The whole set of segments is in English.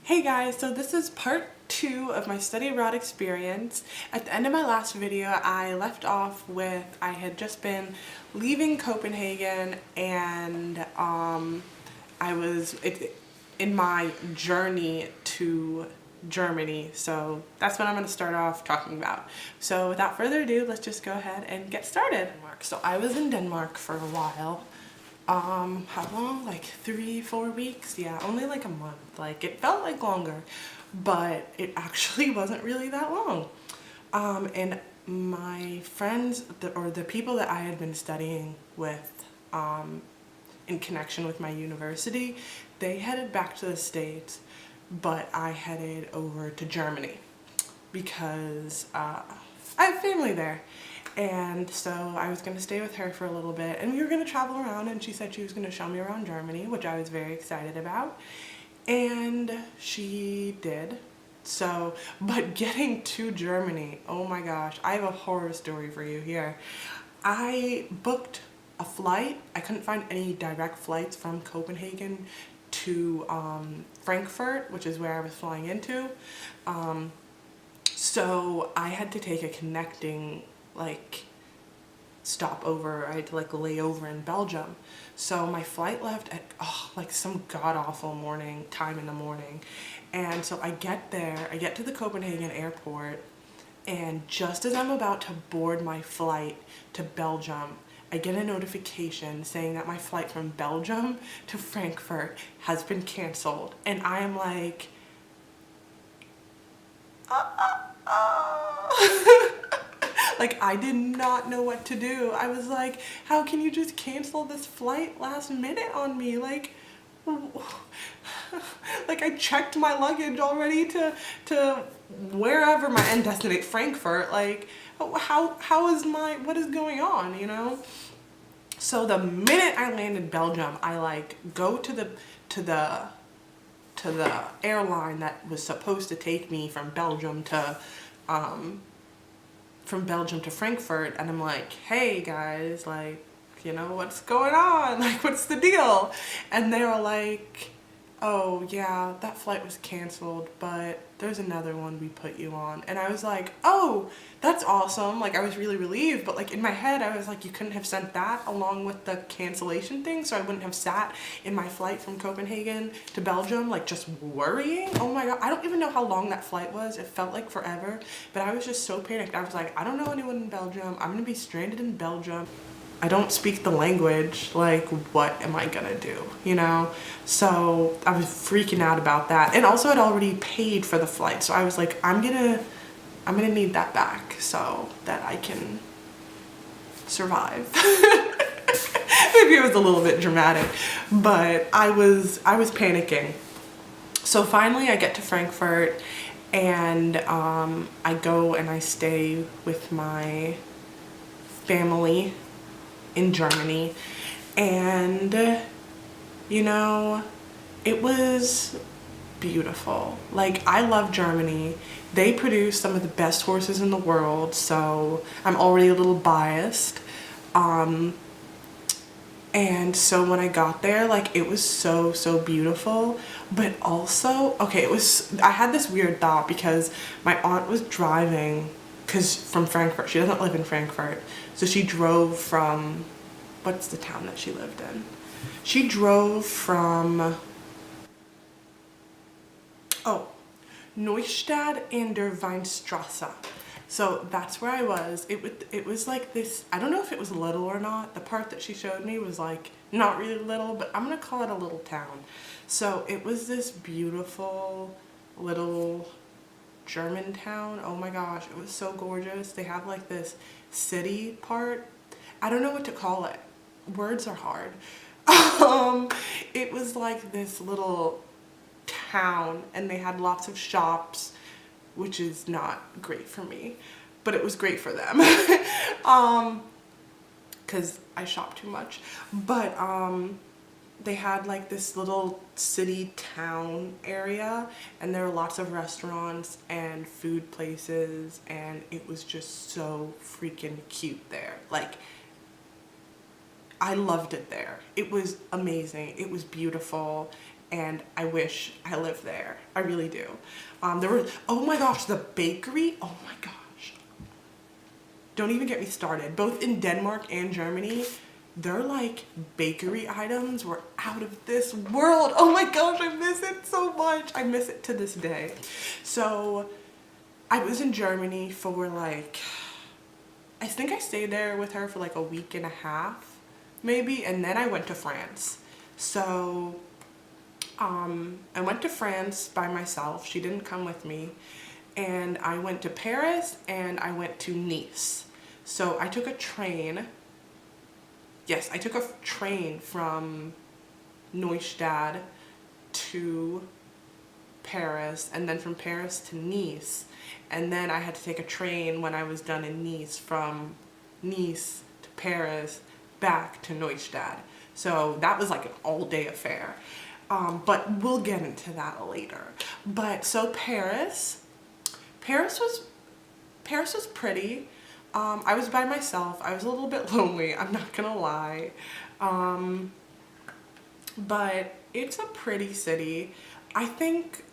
Hey guys, so this is part 2 of my study abroad experience. At the end of my last video, I left off with I had just been leaving Copenhagen and I was in my journey to Germany. So that's what I'm going to start off talking about. So without further ado, let's just go ahead and get started. So I was in Denmark for a while. How long? Like 3-4 weeks? Yeah, only like a month. Like it felt like longer, but it actually wasn't really that long. And my friends, or the people that I had been studying with, in connection with my university, they headed back to the States, but I headed over to Germany because I have family there. And so I was going to stay with her for a little bit and we were going to travel around, and she said she was going to show me around Germany, which I was very excited about. And she did. So, but getting to Germany, oh my gosh, I have a horror story for you here. I booked a flight. I couldn't find any direct flights from Copenhagen to Frankfurt, which is where I was flying into. So I had to take a connecting stopover. I had to lay over in Belgium. So my flight left at like some god-awful time in the morning. And so I get there, I get to the Copenhagen airport, and just as I'm about to board my flight to Belgium, I get a notification saying that my flight from Belgium to Frankfurt has been canceled. And I am like, like, I did not know what to do. I was like, how can you just cancel this flight last minute on me? Like I checked my luggage already to wherever my end destination, Frankfurt. Like, what is going on, you know? So the minute I landed Belgium, I go to the airline that was supposed to take me from Belgium to Frankfurt, and I'm like, hey guys, what's going on? What's the deal? And they were like, oh yeah, that flight was canceled, but there's another one we put you on. And I was like, oh, that's awesome. I was really relieved, but in my head I was like, you couldn't have sent that along with the cancellation thing, so I wouldn't have sat in my flight from Copenhagen to Belgium just worrying. Oh my god, I don't even know how long that flight was. It felt like forever, but I was just so panicked. I was like, I don't know anyone in Belgium. I'm gonna be stranded in Belgium. I don't speak the language. What am I gonna do, you know? So I was freaking out about that. And also I'd already paid for the flight, so I was like, I'm gonna need that back so that I can survive. Maybe it was a little bit dramatic, but I was panicking. So finally I get to Frankfurt, and I go and I stay with my family in Germany, and you know, it was beautiful. I love Germany. They produce some of the best horses in the world, so I'm already a little biased. And so when I got there, it was so beautiful, but also, okay, I had this weird thought because my aunt was driving, from Frankfurt. She doesn't live in Frankfurt, so she drove from, what's the town that she lived in? She drove from, Neustadt an der Weinstraße. So that's where I was. It was like this, I don't know if it was little or not. The part that she showed me was not really little, but I'm gonna call it a little town. So it was this beautiful little German town. Oh my gosh, it was so gorgeous. They have this city part. I don't know what to call it. Words are hard. It was this little town, and they had lots of shops, which is not great for me, but it was great for them. Because I shop too much. But they had this little city town area, and there were lots of restaurants and food places, and it was just so freaking cute there. I loved it there. It was amazing. It was beautiful. and I wish I lived there. I really do. There were, oh my gosh, the bakery, oh my gosh. Don't even get me started. Both in Denmark and Germany, their like bakery items were out of this world. Oh my gosh, I miss it so much. I miss it to this day. So I was in Germany for like, I think I stayed there with her for like a week and a half, maybe, and then I went to France. So I went to France by myself. She didn't come with me. And I went to Paris and I went to Nice. So I took a train. Yes, I took a train from Neustadt to Paris, and then from Paris to Nice. And then I had to take a train when I was done in Nice from Nice to Paris back to Neustadt. So that was like an all-day affair. But we'll get into that later. But so Paris was pretty. I was by myself. I was a little bit lonely, I'm not gonna lie. But it's a pretty city. I think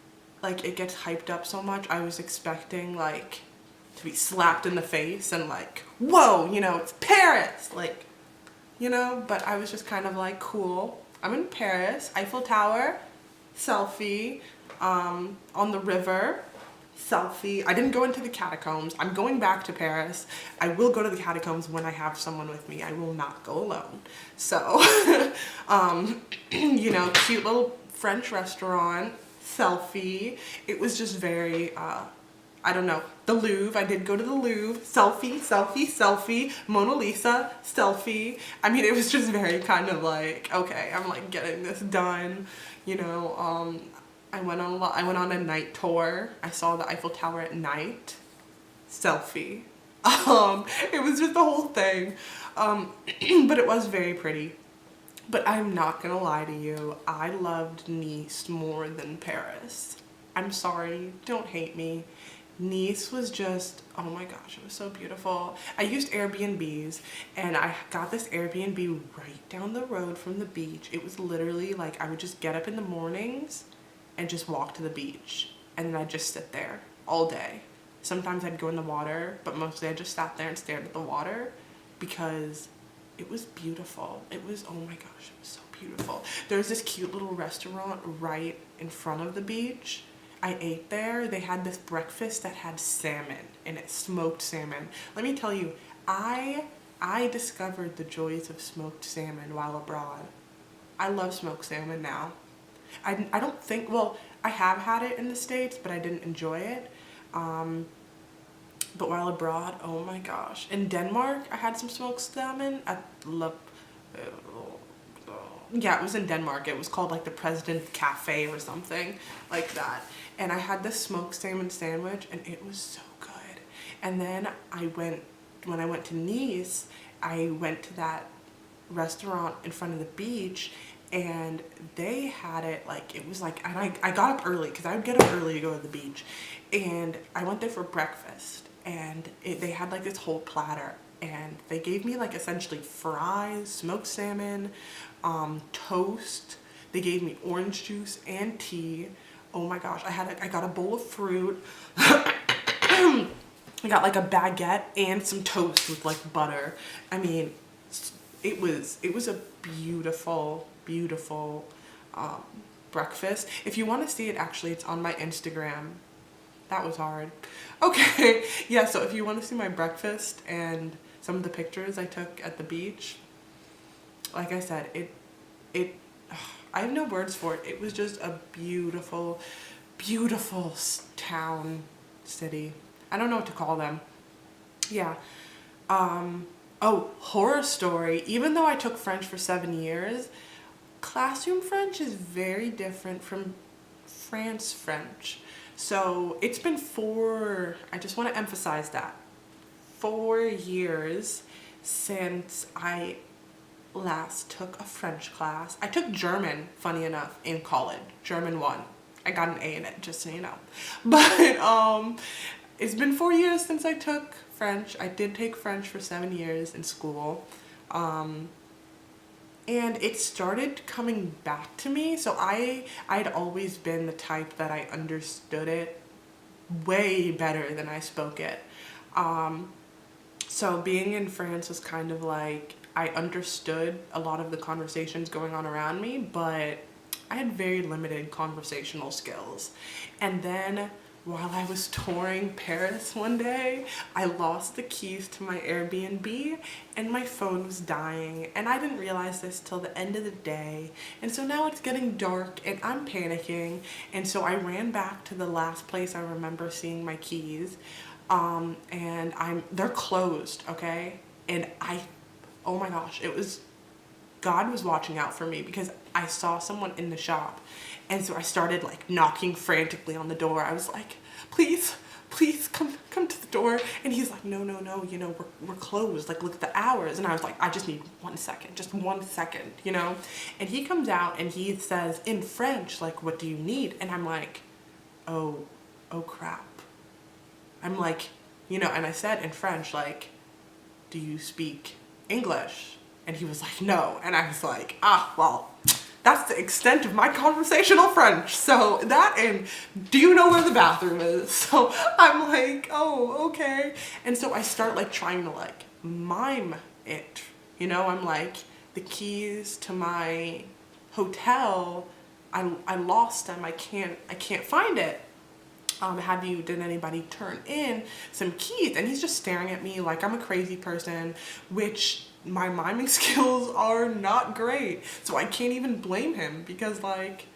like it gets hyped up so much. I was expecting like to be slapped in the face and like, whoa, you know, it's Paris, like, you know, but I was just kind of like, cool. I'm in Paris, Eiffel Tower, selfie, on the river, selfie. I didn't go into the catacombs. I'm going back to Paris. I will go to the catacombs when I have someone with me. I will not go alone. So, you know, cute little French restaurant, selfie. It was just very, I don't know, the Louvre. I did go to the Louvre, selfie, selfie, selfie, Mona Lisa, selfie. I mean, it was just very kind of like, okay, I'm like getting this done, you know. I went on a night tour. I saw the Eiffel Tower at night, selfie. It was just the whole thing. But it was very pretty. But I'm not gonna lie to you, I loved Nice more than Paris. I'm sorry, don't hate me. Nice was just, oh my gosh, it was so beautiful. I used Airbnbs, and I got this Airbnb right down the road from the beach. It was literally like I would just get up in the mornings and just walk to the beach, and then I'd just sit there all day. Sometimes I'd go in the water, but mostly I just sat there and stared at the water because it was beautiful. It was, oh my gosh, it was so beautiful. There's this cute little restaurant right in front of the beach. I ate there. They had this breakfast that had salmon in it, smoked salmon. Let me tell you, I discovered the joys of smoked salmon while abroad. I love smoked salmon now. I don't think, well, I have had it in the States, but I didn't enjoy it. But while abroad, oh my gosh. In Denmark, I had some smoked salmon at yeah, it was in Denmark. It was called like the President Cafe or something like that. And I had this smoked salmon sandwich, and it was so good. And then when I went to Nice, I went to that restaurant in front of the beach, and they had it like, it was like, and I got up early because I would get up early to go to the beach, and I went there for breakfast, and they had like this whole platter, and they gave me like essentially fries, smoked salmon, toast. They gave me orange juice and tea. Oh my gosh, I got a bowl of fruit. I got like a baguette and some toast with like butter. I mean, it was a beautiful, beautiful breakfast. If you want to see it, actually, it's on my Instagram. That was hard. Okay, yeah, so if you want to see my breakfast and some of the pictures I took at the beach, like I said, I have no words for it. It was just a beautiful, beautiful town, city. I don't know what to call them. Yeah. Oh, horror story. Even though I took French for 7 years, classroom French is very different from France French. So it's been I just want to emphasize that, 4 years since I last took a French class. I took German, funny enough, in college. German 1. I got an A in it, just so you know. But it's been 4 years since I took French. I did take French for 7 years in school. And it started coming back to me. So I'd always been the type that I understood it way better than I spoke it. So being in France was kind of like, I understood a lot of the conversations going on around me, but I had very limited conversational skills. And then while I was touring Paris one day, I lost the keys to my Airbnb and my phone was dying. And I didn't realize this till the end of the day. And so now it's getting dark and I'm panicking. And so I ran back to the last place I remember seeing my keys. And they're closed, okay? And oh my gosh, God was watching out for me because I saw someone in the shop. And so I started like knocking frantically on the door. I was like, please come to the door. And he's like, no, you know, we're closed. Like, look at the hours. And I was like, I just need 1 second, just 1 second, you know? And he comes out and he says in French, like, what do you need? And I'm like, oh crap. I'm like, you know, and I said in French, like, do you speak English? And he was like, no. And I was like, well, that's the extent of my conversational French. So that, and do you know where the bathroom is? So I'm like, oh, okay. And so I start like trying to like mime it, you know, I'm like, the keys to my hotel, I lost them. I can't find it. Did anybody turn in some keys? And he's just staring at me like I'm a crazy person, which my miming skills are not great. So I can't even blame him because like,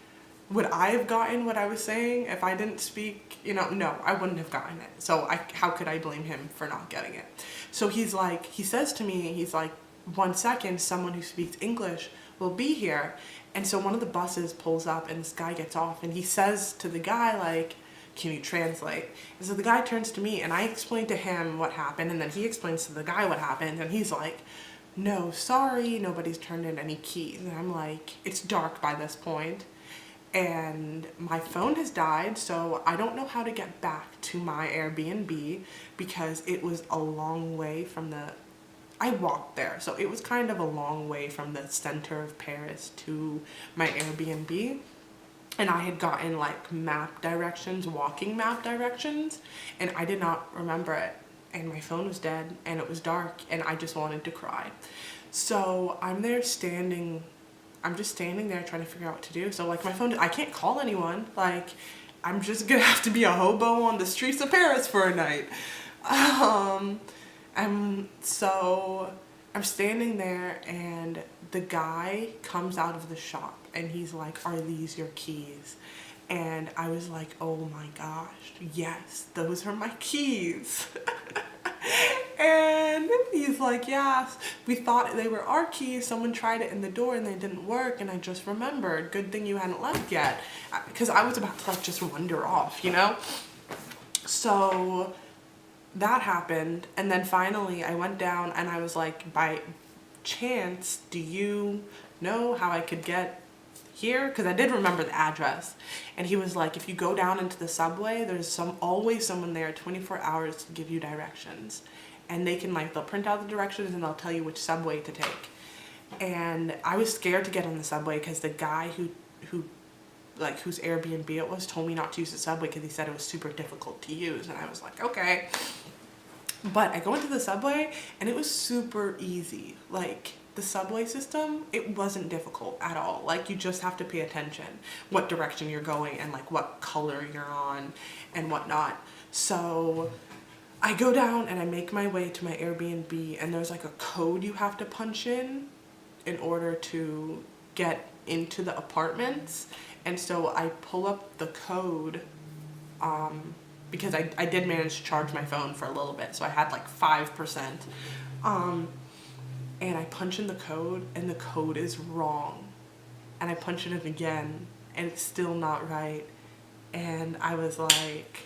would I have gotten what I was saying if I didn't speak? You know, no, I wouldn't have gotten it. So how could I blame him for not getting it? So he's like, he says to me, he's like, 1 second, someone who speaks English will be here. And so one of the buses pulls up and this guy gets off and he says to the guy like, can you translate? And so the guy turns to me and I explain to him what happened and then he explains to the guy what happened and he's like, no, sorry, nobody's turned in any keys. And I'm like, it's dark by this point and my phone has died, so I don't know how to get back to my Airbnb because it was a long way from I walked there, so it was kind of a long way from the center of Paris to my Airbnb. And I had gotten like map directions, walking map directions, and I did not remember it. And my phone was dead and it was dark and I just wanted to cry. So I'm just standing there trying to figure out what to do. So like my phone, I can't call anyone. Like I'm just gonna have to be a hobo on the streets of Paris for a night. So I'm standing there and the guy comes out of the shop and he's like, are these your keys? And I was like, oh my gosh, yes, those are my keys. And he's like, yeah, we thought they were our keys. Someone tried it in the door and they didn't work. And I just remembered, good thing you hadn't left yet. Because I was about to like just wander off, you know? So that happened. And then finally I went down and I was like, by chance, do you know how I could get here? Because I did remember the address. And he was like, if you go down into the subway, there's always someone there 24 hours to give you directions. And they can like, they'll print out the directions and they'll tell you which subway to take. And I was scared to get on the subway because the guy whose Airbnb it was told me not to use the subway because he said it was super difficult to use. And I was like, okay. But I go into the subway and it was super easy. Like the subway system, it wasn't difficult at all. Like you just have to pay attention what direction you're going and like what color you're on and whatnot. So I go down and I make my way to my Airbnb and there's like a code you have to punch in order to get into the apartments. And so I pull up the code because I did manage to charge my phone for a little bit. So I had like 5%. And I punch in the code and the code is wrong. And I punch it in again and it's still not right. And I was like,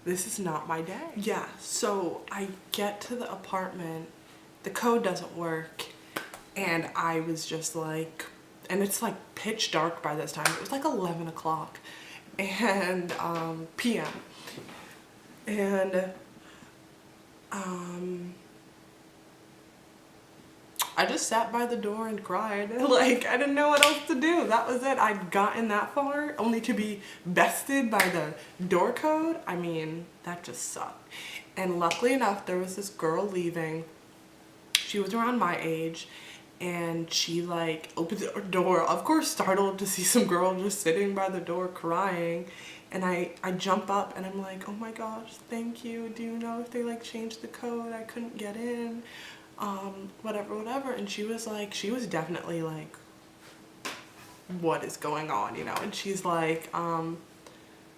this is not my day. Yeah, so I get to the apartment, the code doesn't work, and I was just like, and it's like pitch dark by this time. It was like 11 o'clock and p.m. And I just sat by the door and cried. Like, I didn't know what else to do. That was it. I'd gotten that far only to be bested by the door code. I mean, that just sucked. And luckily enough, there was this girl leaving. She was around my age, and she like opened the door, of course startled to see some girl just sitting by the door crying. And I jump up and I'm like, oh my gosh, thank you. Do you know if they like changed the code? I couldn't get in. Whatever. And she was like, she was definitely like, what is going on, you know? And she's like,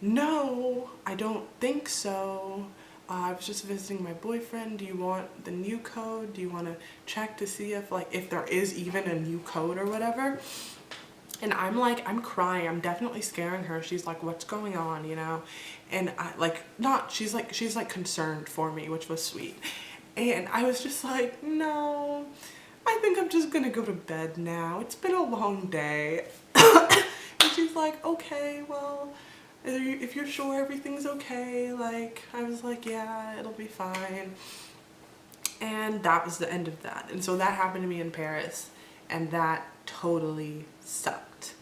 no, I don't think so. I was just visiting my boyfriend. Do you want the new code? Do you want to check to see if like, if there is even a new code or whatever? And I'm like, I'm crying. I'm definitely scaring her. She's like, what's going on, you know? And I like, she's like concerned for me, which was sweet. And I was just like, no, I think I'm just gonna go to bed now. It's been a long day. And she's like, okay, well, if you're sure everything's okay, like, I was like, yeah, it'll be fine. And that was the end of that. And so that happened to me in Paris, and that totally sucked.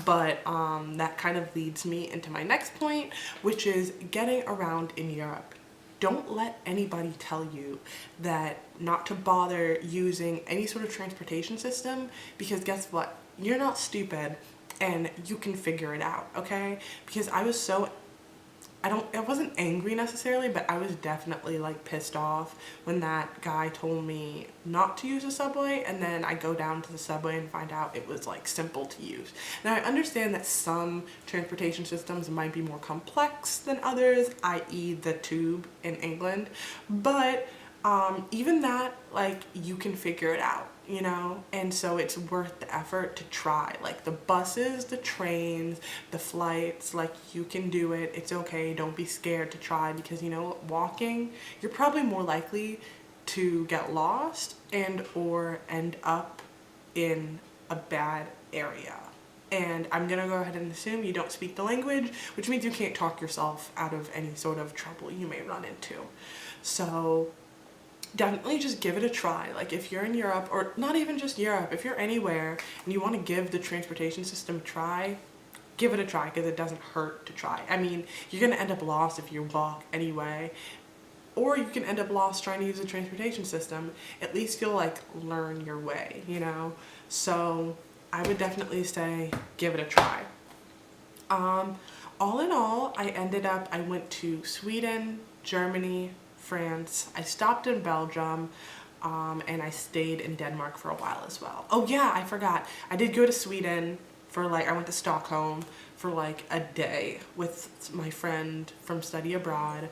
But that kind of leads me into my next point, which is getting around in Europe. Don't let anybody tell you that not to bother using any sort of transportation system, because guess what? You're not stupid and you can figure it out, okay? Because I was so, I wasn't angry necessarily, but I was definitely like pissed off when that guy told me not to use a subway, and then I go down to the subway and find out it was like simple to use. Now I understand that some transportation systems might be more complex than others, i.e. the tube in England, but even that, like, you can figure it out, you know? And so it's worth the effort to try. Like the buses, the trains, the flights, like, you can do it. It's okay. Don't be scared to try, because, you know, walking, you're probably more likely to get lost and or end up in a bad area. And I'm gonna go ahead and assume you don't speak the language, which means you can't talk yourself out of any sort of trouble you may run into. So definitely just give it a try. Like if you're in Europe, or not even just Europe, if you're anywhere and you want to give the transportation system a try, give it a try, because it doesn't hurt to try. I mean, you're gonna end up lost if you walk anyway, or you can end up lost trying to use the transportation system. At least you'll like learn your way, you know? So I would definitely say give it a try. All in all, I went to Sweden, Germany, France. I stopped in Belgium, and I stayed in Denmark for a while as well. Oh yeah, I forgot. I did go to Sweden for like, I went to Stockholm for like a day with my friend from study abroad.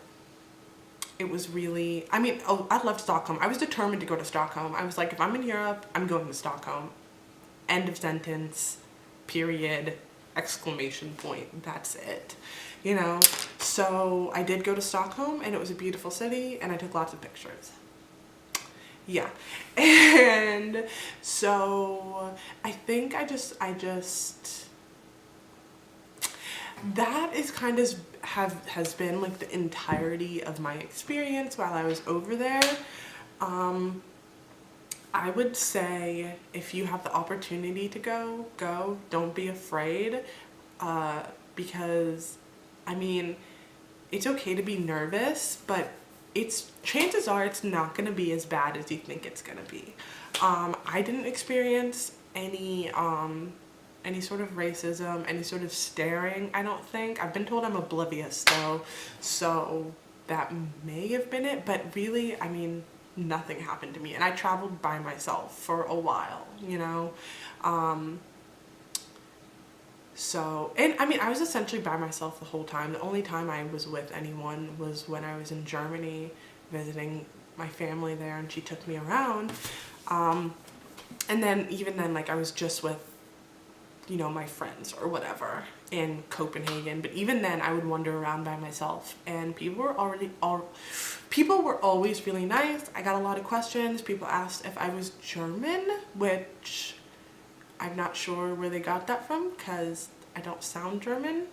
It was really, I mean, oh, I loved Stockholm. I was determined to go to Stockholm. I was like, if I'm in Europe, I'm going to Stockholm. End of sentence, period, exclamation point, that's it, you know? So I did go to Stockholm, and it was a beautiful city, and I took lots of pictures. Yeah. And so I think that is kind of has been like the entirety of my experience while I was over there. I would say if you have the opportunity to go. Don't be afraid, because, I mean, it's okay to be nervous, but chances are it's not going to be as bad as you think it's going to be. I didn't experience any sort of racism, any sort of staring, I don't think. I've been told I'm oblivious though, so that may have been it, but really, I mean, nothing happened to me. And I traveled by myself for a while, you know? So, and I mean, I was essentially by myself the whole time. The only time I was with anyone was when I was in Germany visiting my family there, and she took me around. And then, even then, like, I was just with, you know, my friends or whatever in Copenhagen. But even then, I would wander around by myself, and people were always really nice. I got a lot of questions. People asked if I was German, which I'm not sure where they got that from, because I don't sound German.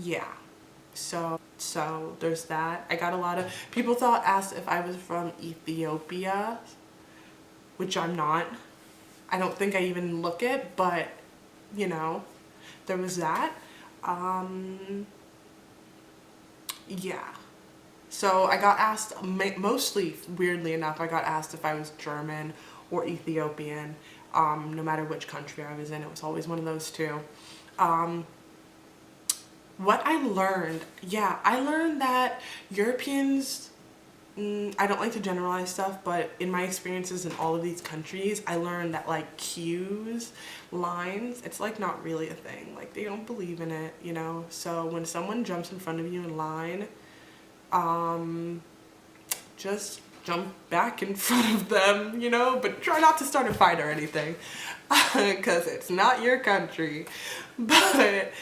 Yeah. So So there's that. I got a lot of people asked if I was from Ethiopia, which I'm not. I don't think I even look it, but you know, there was that. Yeah. So I got asked, mostly, weirdly enough, I got asked if I was German or Ethiopian. No matter which country I was in, it was always one of those two. What I learned, I learned that Europeans, I don't like to generalize stuff, but in my experiences in all of these countries, I learned that like queues, lines, it's like not really a thing. Like they don't believe in it, you know? So when someone jumps in front of you in line, just jump back in front of them, you know, but try not to start a fight or anything, because it's not your country. But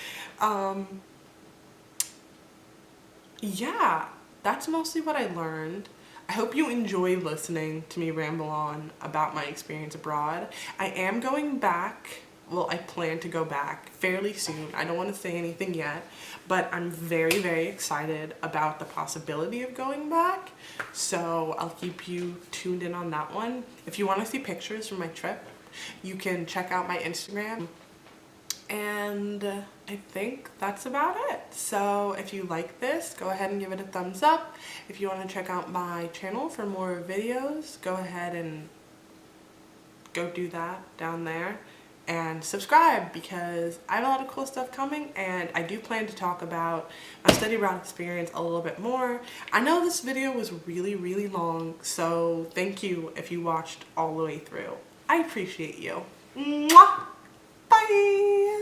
yeah, that's mostly what I learned. I hope you enjoy listening to me ramble on about my experience abroad. I am going back. Well, I plan to go back fairly soon. I don't want to say anything yet, but I'm very, very excited about the possibility of going back. So I'll keep you tuned in on that one. If you want to see pictures from my trip, you can check out my Instagram. And I think that's about it. So if you like this, go ahead and give it a thumbs up. If you want to check out my channel for more videos, go ahead and go do that down there. And subscribe, because I have a lot of cool stuff coming, and I do plan to talk about my study abroad experience a little bit more. I know this video was really, really long, so thank you if you watched all the way through. I appreciate you. Mwah! Bye!